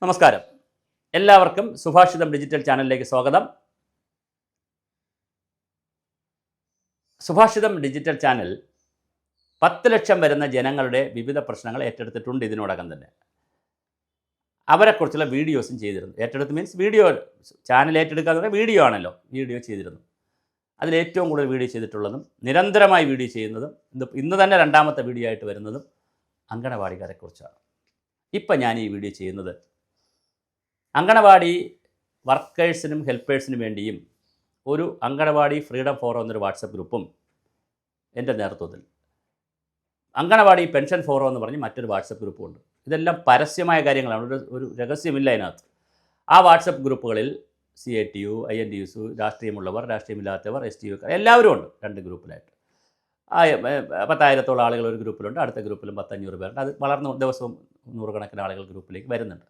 നമസ്കാരം. എല്ലാവർക്കും സുഭാഷിതം ഡിജിറ്റൽ ചാനലിലേക്ക് സ്വാഗതം. സുഭാഷിതം ഡിജിറ്റൽ ചാനൽ 10 ലക്ഷം വരുന്ന ജനങ്ങളുടെ വിവിധ പ്രശ്നങ്ങൾ ഏറ്റെടുത്തിട്ടുണ്ട്. ഇതിനോടകം തന്നെ അവരെക്കുറിച്ചുള്ള വീഡിയോസും ചെയ്തിരുന്നു. ഏറ്റെടുത്ത് മീൻസ് വീഡിയോ, ചാനൽ ഏറ്റെടുക്കുക എന്ന് പറഞ്ഞാൽ വീഡിയോ ആണല്ലോ, വീഡിയോ ചെയ്തിരുന്നു. അതിലേറ്റവും കൂടുതൽ വീഡിയോ ചെയ്തിട്ടുള്ളതും നിരന്തരമായി വീഡിയോ ചെയ്യുന്നതും ഇന്ന് തന്നെ രണ്ടാമത്തെ വീഡിയോ ആയിട്ട് വരുന്നതും അങ്കണവാടിക്കാരെക്കുറിച്ചാണ്. ഇപ്പം ഞാൻ ഈ വീഡിയോ ചെയ്യുന്നത് അങ്കണവാടി വർക്കേഴ്സിനും ഹെൽപ്പേഴ്സിനും വേണ്ടിയും ഒരു അങ്കണവാടി ഫ്രീഡം ഫോറം എന്നൊരു വാട്സപ്പ് ഗ്രൂപ്പും എൻ്റെ നേതൃത്വത്തിൽ അങ്കണവാടി പെൻഷൻ ഫോറം എന്ന് പറഞ്ഞ് മറ്റൊരു വാട്സപ്പ് ഗ്രൂപ്പും ഉണ്ട്. ഇതെല്ലാം പരസ്യമായ കാര്യങ്ങളാണ്, ഒരു രഹസ്യമില്ല അതിനകത്ത്. ആ വാട്സപ്പ് ഗ്രൂപ്പുകളിൽ CITU, INTUs, രാഷ്ട്രീയമുള്ളവർ, രാഷ്ട്രീയമില്ലാത്തവർ, STU എല്ലാവരും ഉണ്ട്. 2 ഗ്രൂപ്പിലായിട്ട് 10,000-ഓളം ആളുകൾ ഒരു ഗ്രൂപ്പിലുണ്ട്. അടുത്ത ഗ്രൂപ്പിലും 500 പേരുണ്ട്. അത് വളർന്ന് ദിവസവും 100 കണക്കിന് ആളുകൾ ഗ്രൂപ്പിലേക്ക് വരുന്നുണ്ട്.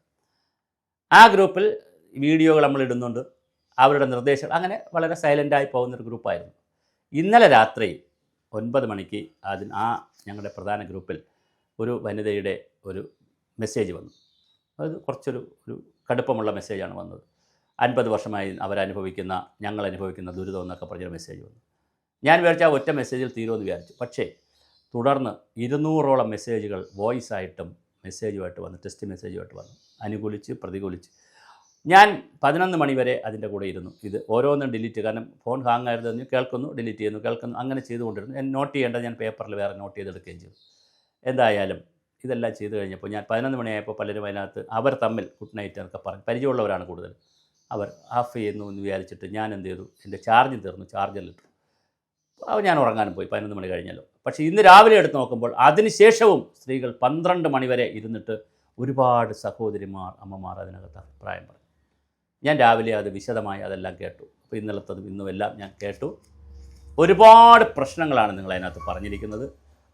ആ ഗ്രൂപ്പിൽ വീഡിയോകൾ നമ്മൾ ഇടുന്നുണ്ട്, അവരുടെ നിർദ്ദേശങ്ങൾ, അങ്ങനെ വളരെ സൈലൻ്റായി പോകുന്നൊരു ഗ്രൂപ്പായിരുന്നു. ഇന്നലെ രാത്രി 9 മണിക്ക് ഞങ്ങളുടെ പ്രധാന ഗ്രൂപ്പിൽ ഒരു വനിതയുടെ ഒരു മെസ്സേജ് വന്നു. അത് കുറച്ചൊരു കടുപ്പമുള്ള മെസ്സേജാണ് വന്നത്. 50 വർഷമായി ഞങ്ങൾ അനുഭവിക്കുന്ന ദുരിതം എന്നൊക്കെ പറഞ്ഞൊരു മെസ്സേജ് വന്നു. ഞാൻ വിചാരിച്ച ഒറ്റ മെസ്സേജിൽ തീരുമെന്ന് വിചാരിച്ചു. പക്ഷേ തുടർന്ന് 200ഓളം മെസ്സേജുകൾ വോയിസ് ആയിട്ടും മെസ്സേജുമായിട്ട് വന്നു, ടെക്സ്റ്റ് മെസ്സേജുമായിട്ട് വന്നു, അനുകൂലിച്ച് പ്രതികൂലിച്ച്. ഞാൻ 11 മണി വരെ അതിൻ്റെ കൂടെ ഇരുന്നു. ഇത് ഓരോന്നും ഡിലീറ്റ്, കാരണം ഫോൺ ഹാങ് ആയിരുന്നു, കേൾക്കുന്നു, ഡിലീറ്റ് ചെയ്യുന്നു, കേൾക്കുന്നു, അങ്ങനെ ചെയ്തുകൊണ്ടിരുന്നു. ഞാൻ നോട്ട് ചെയ്യേണ്ടത് ഞാൻ പേപ്പറിൽ വേറെ നോട്ട് ചെയ്തെടുക്കുകയും ചെയ്തു. എന്തായാലും ഇതെല്ലാം ചെയ്തു കഴിഞ്ഞപ്പോൾ ഞാൻ 11 മണിയായപ്പോൾ പലരും അതിനകത്ത് അവർ തമ്മിൽ ഗുഡ് നൈറ്റ് എന്നൊക്കെ പറഞ്ഞ് പരിചയമുള്ളവരാണ് കൂടുതൽ. അവർ ഓഫ് ചെയ്യുന്നു എന്ന് വിചാരിച്ചിട്ട് ഞാൻ എന്ത് ചെയ്തു, എൻ്റെ ചാർജും തീർന്നു, ചാർജറിലിട്ടു. അപ്പോൾ ഞാൻ ഉറങ്ങാനും പോയി, 11 മണി കഴിഞ്ഞല്ലോ. പക്ഷേ ഇന്ന് രാവിലെ എടുത്ത് നോക്കുമ്പോൾ അതിനുശേഷവും സ്ത്രീകൾ 12 മണി വരെ ഇരുന്നിട്ട് ഒരുപാട് സഹോദരിമാർ, അമ്മമാർ അതിനകത്ത് അഭിപ്രായം പറഞ്ഞു. ഞാൻ രാവിലെ അത് വിശദമായി അതെല്ലാം കേട്ടു. അപ്പോൾ ഇന്നലത്തതും ഇന്നുമെല്ലാം ഞാൻ കേട്ടു. ഒരുപാട് പ്രശ്നങ്ങളാണ് നിങ്ങളതിനകത്ത് പറഞ്ഞിരിക്കുന്നത്.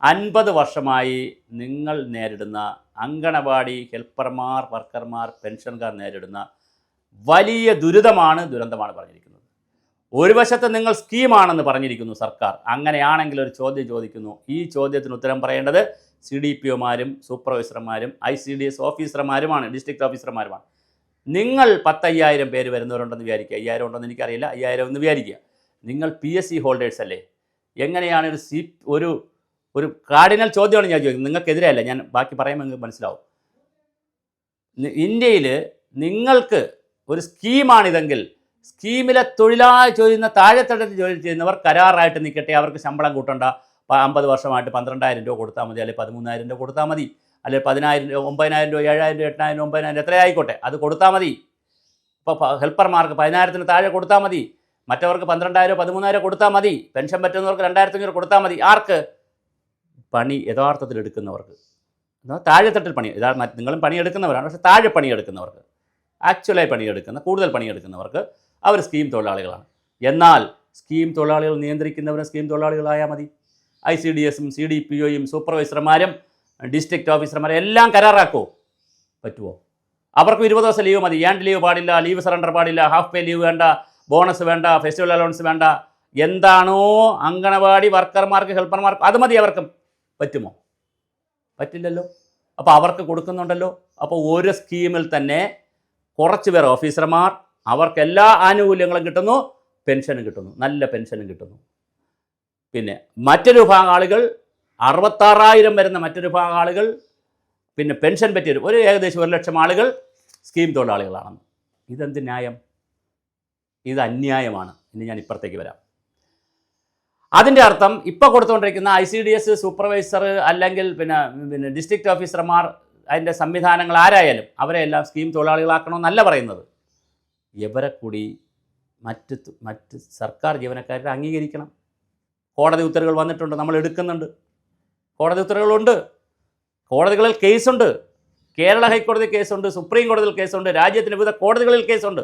50 വർഷമായി നിങ്ങൾ നേരിടുന്ന അങ്കണവാടി ഹെൽപ്പർമാർ, വർക്കർമാർ, പെൻഷൻകാർ നേരിടുന്ന വലിയ ദുരന്തമാണ് പറഞ്ഞിരിക്കുന്നത്. ഒരു വശത്ത് നിങ്ങൾ സ്കീമാണെന്ന് പറഞ്ഞിരിക്കുന്നു സർക്കാർ. അങ്ങനെയാണെങ്കിൽ ഒരു ചോദ്യം ചോദിക്കുന്നു. ഈ ചോദ്യത്തിന് ഉത്തരം പറയേണ്ടത് CDPOമാരും സൂപ്പർവൈസർമാരും ICDS ഓഫീസർമാരുമാണ്, ഡിസ്ട്രിക്ട് ഓഫീസർമാരുമാണ്. നിങ്ങൾ 10,000 പേര് വരുന്നവരുണ്ടെന്ന് വിചാരിക്കുക, 5,000 ഉണ്ടെന്ന് എനിക്കറിയില്ല, 5,000 എന്ന് വിചാരിക്കുക. നിങ്ങൾ PSC ഹോൾഡേഴ്സ് അല്ലേ? എങ്ങനെയാണ് ഒരു കാർഡിനൽ ചോദ്യമാണ് ഞാൻ ചോദിക്കുന്നത്. നിങ്ങൾക്കെതിരെയല്ല, ഞാൻ ബാക്കി പറയുമ്പോൾ നിങ്ങൾക്ക് മനസ്സിലാവും. ഇന്ത്യയിൽ നിങ്ങൾക്ക് ഒരു സ്കീമാണിതെങ്കിൽ സ്കീമിലെ തൊഴിലാളി ചെയ്യുന്ന താഴെത്തട്ടിൽ ജോലി ചെയ്യുന്നവർ കരാറായിട്ട് നിൽക്കട്ടെ, അവർക്ക് ശമ്പളം കൂട്ടണ്ട. 50 വർഷമായിട്ട് 12,000 രൂപ കൊടുത്താൽ മതി, അല്ലെങ്കിൽ 13,000 രൂപ കൊടുത്താൽ മതി, അല്ലെങ്കിൽ 10,000 രൂപ, 9,000 രൂപ, 7,000 രൂപ, 8,000, 9,000 എത്രയായിക്കോട്ടെ, അത് കൊടുത്താൽ മതി. ഇപ്പോൾ ഹെൽപ്പർമാർക്ക് 10,000-ന് താഴെ കൊടുത്താൽ മതി, മറ്റവർക്ക് 12,000, 13,000 കൊടുത്താൽ മതി, പെൻഷൻ പറ്റുന്നവർക്ക് 2,500 കൊടുത്താൽ മതി. ആർക്ക്? പണി യഥാർത്ഥത്തിൽ എടുക്കുന്നവർക്ക്, താഴെത്തട്ടിൽ പണി. നിങ്ങളും പണിയെടുക്കുന്നവരാണ്, പക്ഷേ താഴെ പണിയെടുക്കുന്നവർക്ക്, ആക്ച്വലായി കൂടുതൽ പണിയെടുക്കുന്നവർക്ക് അവർ സ്കീം തൊഴിലാളികളാണ്. എന്നാൽ സ്കീം തൊഴിലാളികൾ നിയന്ത്രിക്കുന്നവരും സ്കീം തൊഴിലാളികളായാൽ മതി. ICDSും CDPOയും സൂപ്പർവൈസർമാരും ഡിസ്ട്രിക്ട് ഓഫീസർമാരും എല്ലാം കരാറാക്കുമോ? പറ്റുമോ? അവർക്ക് 20 ദിവസം ലീവ് മതി, ഏണ്ട് ലീവ് പാടില്ല, ലീവ് സറണ്ടർ പാടില്ല, ഹാഫ് പേ ലീവ് വേണ്ട, ബോണസ് വേണ്ട, ഫെസ്റ്റിവൽ അലവൻസ് വേണ്ട. എന്താണോ അങ്കണവാടി വർക്കർമാർക്ക്, ഹെൽപ്പർമാർക്ക്, അത് മതി അവർക്കും. പറ്റുമോ? പറ്റില്ലല്ലോ. അപ്പോൾ അവർക്ക് കൊടുക്കുന്നുണ്ടല്ലോ. അപ്പോൾ ഒരു സ്കീമിൽ തന്നെ കുറച്ച് പേർ ഓഫീസർമാർ, അവർക്ക് എല്ലാ ആനുകൂല്യങ്ങളും കിട്ടുന്നു, പെൻഷനും കിട്ടുന്നു, നല്ല പെൻഷനും കിട്ടുന്നു. പിന്നെ മറ്റൊരു വിഭാഗം ആളുകൾ, 66,000 വരുന്ന മറ്റൊരു വിഭാഗം ആളുകൾ, പിന്നെ പെൻഷൻ പറ്റിയ ഏകദേശം 1 ലക്ഷം ആളുകൾ സ്കീം തൊഴിലാളികളാണെന്ന്. ഇതെന്ത് ന്യായം? ഇത് അന്യായമാണ്. ഇനി ഞാൻ ഇപ്പുറത്തേക്ക് വരാം. അതിൻ്റെ അർത്ഥം ഇപ്പോൾ കൊടുത്തുകൊണ്ടിരിക്കുന്ന ICDS സൂപ്പർവൈസർ അല്ലെങ്കിൽ പിന്നെ ഡിസ്ട്രിക്ട് ഓഫീസർമാർ, അതിൻ്റെ സംവിധാനങ്ങൾ ആരായാലും അവരെ എല്ലാം സ്കീം തൊഴിലാളികളാക്കണമെന്നല്ല പറയുന്നത്. ഇവരെ കൂടി മറ്റ് സർക്കാർ ജീവനക്കാരെ അംഗീകരിക്കണം. കോടതി ഉത്തരവുകൾ വന്നിട്ടുണ്ട്, നമ്മൾ എടുക്കുന്നുണ്ട്. കോടതി ഉത്തരവുകളുണ്ട്, കോടതികളിൽ കേസുണ്ട്. കേരള ഹൈക്കോടതി കേസുണ്ട്, സുപ്രീം കോടതിയിൽ കേസുണ്ട്, രാജ്യത്തിൻ്റെ വിവിധ കോടതികളിൽ കേസുണ്ട്.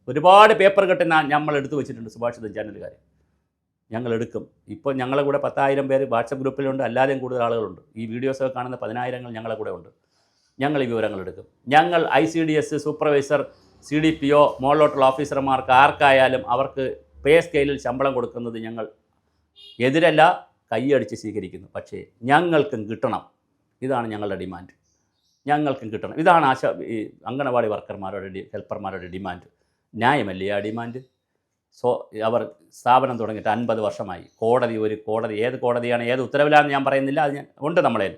ഒരുപാട് പേപ്പർ കെട്ടി ഞങ്ങൾ എടുത്തു വെച്ചിട്ടുണ്ട്. സുഭാഷിതം ചാനലുകാർ ഞങ്ങൾ എടുക്കും. ഇപ്പോൾ ഞങ്ങളെ കൂടെ 10,000 പേര് വാട്സപ്പ് ഗ്രൂപ്പിലുണ്ട്, അല്ലാതെയും കൂടുതൽ ആളുകളുണ്ട്. ഈ വീഡിയോസൊക്കെ കാണുന്ന 10,000 ഞങ്ങളെ കൂടെ ഉണ്ട്. ഞങ്ങൾ ഈ വിവരങ്ങൾ എടുക്കും. ഞങ്ങൾ ICDS സൂപ്പർവൈസർ, CDPO മുകളിലോട്ടുള്ള ഓഫീസർമാർക്ക് ആർക്കായാലും അവർക്ക് പേ സ്കെയിലിൽ ശമ്പളം കൊടുക്കുന്നത് ഞങ്ങൾ എതിരല്ല, കൈയടിച്ച് സ്വീകരിക്കുന്നു. പക്ഷേ ഞങ്ങൾക്കും കിട്ടണം. ഇതാണ് ഞങ്ങളുടെ ഡിമാൻഡ്. ഞങ്ങൾക്കും കിട്ടണം. ഇതാണ് ഈ അംഗനവാടി വർക്കർമാരുടെ ഹെൽപ്പർമാരുടെ ഡിമാൻഡ്. ന്യായമല്ലേ ആ ഡിമാൻഡ്? അവർ സ്ഥാപനം തുടങ്ങിയിട്ട് 50 വർഷമായി. കോടതി ഏത് കോടതിയാണ്, ഏത് ഉത്തരവിലാണെന്ന് ഞാൻ പറയുന്നില്ല, അത് ഉണ്ട് നമ്മളേൽ.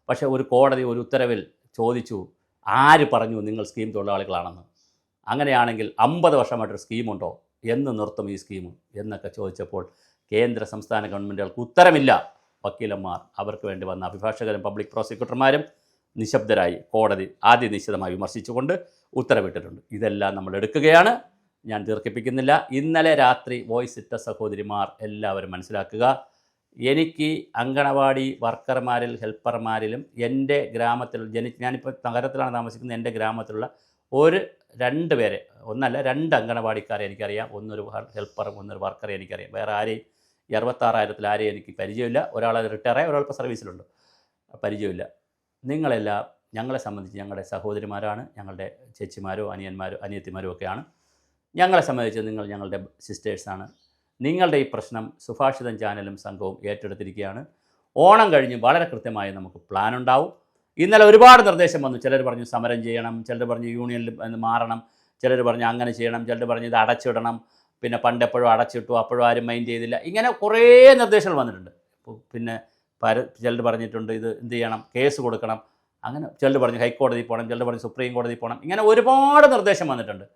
പക്ഷേ ഒരു കോടതി ഒരു ഉത്തരവിൽ ചോദിച്ചു, ആര് പറഞ്ഞു നിങ്ങൾ സ്കീം തൊഴിലാളികളാണെന്ന്? അങ്ങനെയാണെങ്കിൽ 50 വർഷമായിട്ടൊരു സ്കീമുണ്ടോ? എന്ന് നിർത്തും ഈ സ്കീം എന്നൊക്കെ ചോദിച്ചപ്പോൾ കേന്ദ്ര സംസ്ഥാന ഗവൺമെൻറ്റുകൾക്ക് ഉത്തരമില്ല. വക്കീലന്മാർ, അവർക്ക് വേണ്ടി വന്ന അഭിഭാഷകരും പബ്ലിക് പ്രോസിക്യൂട്ടർമാരും നിശബ്ദരായി. കോടതി ആദ്യ നിശ്ചിതമായി വിമർശിച്ചുകൊണ്ട് ഉത്തരവിട്ടിട്ടുണ്ട്. ഇതെല്ലാം നമ്മൾ എടുക്കുകയാണ്. ഞാൻ ദീർഘിപ്പിക്കുന്നില്ല. ഇന്നലെ രാത്രി വോയിസ് ഇട്ട സഹോദരിമാർ എല്ലാവരും മനസ്സിലാക്കുക, എനിക്ക് അങ്കണവാടി വർക്കർമാരിൽ ഹെൽപ്പർമാരിലും എൻ്റെ ഗ്രാമത്തിൽ ഞാനിപ്പോൾ നഗരത്തിലാണ് താമസിക്കുന്നത്, എൻ്റെ ഗ്രാമത്തിലുള്ള 2 പേരെ, ഒന്നല്ല 2 അങ്കണവാടിക്കാരെ എനിക്കറിയാം. ഒന്നൊരു ഹെൽപ്പറും ഒന്നൊരു വർക്കറെ എനിക്കറിയാം. വേറെ ആരെയും ഈ 66,000 ആരെയും എനിക്ക് പരിചയമില്ല. ഒരാൾ റിട്ടയറായി, ഒരാൾ ഇപ്പോൾ സർവീസിലുണ്ട്, പരിചയമില്ല. നിങ്ങളെല്ലാം ഞങ്ങളെ സംബന്ധിച്ച് ഞങ്ങളുടെ സഹോദരിമാരാണ്, ഞങ്ങളുടെ ചേച്ചിമാരോ അനിയന്മാരോ അനിയത്തിമാരോ ഒക്കെയാണ്. ഞങ്ങളെ സംബന്ധിച്ച് നിങ്ങൾ ഞങ്ങളുടെ സിസ്റ്റേഴ്സാണ്. നിങ്ങളുടെ ഈ പ്രശ്നം സുഭാഷിതം ചാനലും സംഘവും ഏറ്റെടുത്തിരിക്കുകയാണ്. ഓണം കഴിഞ്ഞ് വളരെ കൃത്യമായി നമുക്ക് പ്ലാൻ ഉണ്ടാവും. ഇന്നലെ ഒരുപാട് നിർദ്ദേശം വന്നു. ചിലർ പറഞ്ഞു സമരം ചെയ്യണം, ചിലർ പറഞ്ഞു യൂണിയനിൽ മാറണം, ചിലർ പറഞ്ഞു അങ്ങനെ ചെയ്യണം, ചിലർ പറഞ്ഞു ഇത് അടച്ചിടണം, പിന്നെ പണ്ടെപ്പോഴും അടച്ചിട്ടു അപ്പോഴും ആരും മൈൻഡ് ചെയ്തില്ല. ഇങ്ങനെ കുറേ നിർദ്ദേശങ്ങൾ വന്നിട്ടുണ്ട്. പിന്നെ ചിലർ പറഞ്ഞിട്ടുണ്ട് ഇത് എന്ത് ചെയ്യണം, കേസ് കൊടുക്കണം, അങ്ങനെ ചിലർ പറഞ്ഞു ഹൈക്കോടതി പോകണം, ചിലർ പറഞ്ഞു സുപ്രീം കോടതി പോകണം. ഇങ്ങനെ ഒരുപാട് നിർദ്ദേശം വന്നിട്ടുണ്ട്.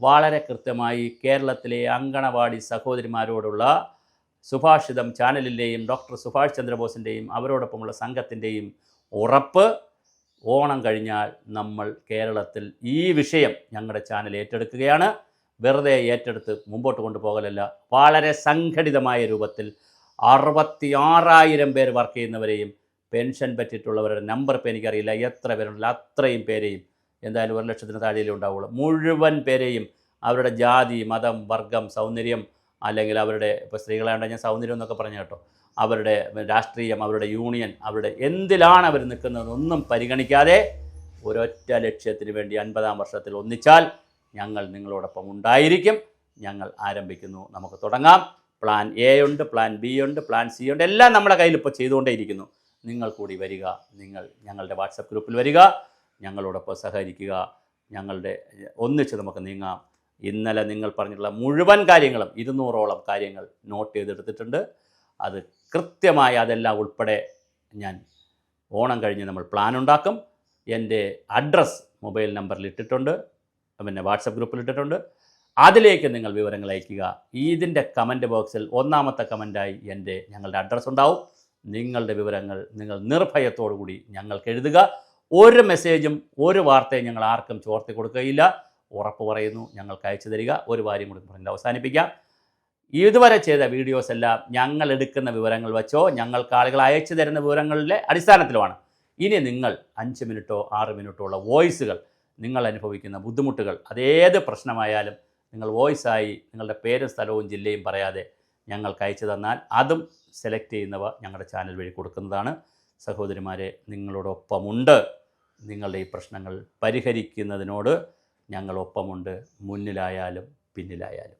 വളരെ കൃത്യമായി കേരളത്തിലെ അങ്കണവാടി സഹോദരിമാരോടുള്ള സുഭാഷിതം ചാനലിൻ്റെയും ഡോക്ടർ സുഭാഷ് ചന്ദ്രബോസിൻ്റെയും അവരോടൊപ്പമുള്ള സംഘത്തിൻ്റെയും ഉറപ്പ്, ഓണം കഴിഞ്ഞാൽ നമ്മൾ കേരളത്തിൽ ഈ വിഷയം ഞങ്ങളുടെ ചാനൽ ഏറ്റെടുക്കുകയാണ്. വെറുതെ ഏറ്റെടുത്ത് മുമ്പോട്ട് കൊണ്ടുപോകലല്ല, വളരെ സംഘടിതമായ രൂപത്തിൽ 66,000 പേർ വർക്ക് ചെയ്യുന്നവരെയും പെൻഷൻ പറ്റിയിട്ടുള്ളവരുടെ നമ്പർ ഇപ്പോൾ എനിക്കറിയില്ല എത്ര പേരുണ്ടല്ലോ, അത്രയും പേരെയും, എന്തായാലും 1,00,000 താഴെയല്ലേ ഉണ്ടാവുള്ളൂ, മുഴുവൻ പേരെയും അവരുടെ ജാതി, മതം, വർഗം, സൗന്ദര്യം, അല്ലെങ്കിൽ അവരുടെ ഇപ്പോൾ സ്ത്രീകളാണെങ്കിൽ ഞാൻ സൗന്ദര്യം എന്നൊക്കെ പറഞ്ഞു കേട്ടോ, അവരുടെ രാഷ്ട്രീയം, അവരുടെ യൂണിയൻ, അവരുടെ എന്തിലാണ് അവർ നിൽക്കുന്നതെന്നൊന്നും പരിഗണിക്കാതെ ഒരൊറ്റ ലക്ഷ്യത്തിന് വേണ്ടി 50-ാം വർഷത്തിൽ ഒന്നിച്ചാൽ ഞങ്ങൾ നിങ്ങളോടൊപ്പം ഉണ്ടായിരിക്കും. ഞങ്ങൾ ആരംഭിക്കുന്നു, നമുക്ക് തുടങ്ങാം. പ്ലാൻ എ ഉണ്ട്, പ്ലാൻ ബി ഉണ്ട്, പ്ലാൻ സി ഉണ്ട്, എല്ലാം നമ്മുടെ കയ്യിൽ ഇപ്പോൾ ചെയ്തുകൊണ്ടേയിരിക്കുന്നു. നിങ്ങൾ കൂടി വരിക, നിങ്ങൾ ഞങ്ങളുടെ വാട്സപ്പ് ഗ്രൂപ്പിൽ വരിക, ഞങ്ങളോടൊപ്പം സഹകരിക്കുക, ഒന്നിച്ച് നമുക്ക് നീങ്ങാം. ഇന്നലെ നിങ്ങൾ പറഞ്ഞിട്ടുള്ള മുഴുവൻ കാര്യങ്ങളും 200ഓളം കാര്യങ്ങൾ നോട്ട് ചെയ്തെടുത്തിട്ടുണ്ട്. അത് കൃത്യമായി അതെല്ലാം ഉൾപ്പെടെ ഞാൻ ഓണം കഴിഞ്ഞ് നമ്മൾ പ്ലാൻ ഉണ്ടാക്കും. എൻ്റെ അഡ്രസ്സ് മൊബൈൽ നമ്പറിൽ ഇട്ടിട്ടുണ്ട്, പിന്നെ വാട്സപ്പ് ഗ്രൂപ്പിൽ ഇട്ടിട്ടുണ്ട്. അതിലേക്ക് നിങ്ങൾ വിവരങ്ങൾ അയയ്ക്കുക. ഇതിൻ്റെ കമൻറ്റ് ബോക്സിൽ 1ാമത്തെ കമൻറ്റായി ഞങ്ങളുടെ അഡ്രസ്സ് ഉണ്ടാവും. നിങ്ങളുടെ വിവരങ്ങൾ നിങ്ങൾ നിർഭയത്തോടു കൂടി ഞങ്ങൾക്ക് എഴുതുക. ഒരു മെസ്സേജും ഒരു വാർത്തയും ഞങ്ങൾ ആർക്കും ചോർത്തി കൊടുക്കുകയില്ല, ഉറപ്പ് പറയുന്നു. ഞങ്ങൾക്ക് അയച്ചു തരിക. ഒരു കാര്യം കൂടി പറഞ്ഞിട്ട് അവസാനിപ്പിക്കാം. ഇതുവരെ ചെയ്ത വീഡിയോസ് എല്ലാം ഞങ്ങൾ എടുക്കുന്ന വിവരങ്ങൾ വെച്ചോ ഞങ്ങൾക്ക് ആളുകൾ അയച്ചു തരുന്ന വിവരങ്ങളുടെ അടിസ്ഥാനത്തിലുമാണ്. ഇനി നിങ്ങൾ 5 മിനിറ്റോ 6 മിനിറ്റോ ഉള്ള വോയിസുകൾ, നിങ്ങൾ അനുഭവിക്കുന്ന ബുദ്ധിമുട്ടുകൾ, അതേത് പ്രശ്നമായാലും നിങ്ങൾ വോയിസായി നിങ്ങളുടെ പേരും സ്ഥലവും ജില്ലയും പറയാതെ ഞങ്ങൾക്ക് അയച്ചു തന്നാൽ അതും സെലക്ട് ചെയ്യുന്നവ ഞങ്ങളുടെ ചാനൽ വഴി കൊടുക്കുന്നതാണ്. സഹോദരിമാരെ, നിങ്ങളോടൊപ്പമുണ്ട്. നിങ്ങളുടെ ഈ പ്രശ്നങ്ങൾ പരിഹരിക്കുന്നതിനോട് ഞങ്ങളൊപ്പമുണ്ട്, മുന്നിലായാലും പിന്നിലായാലും.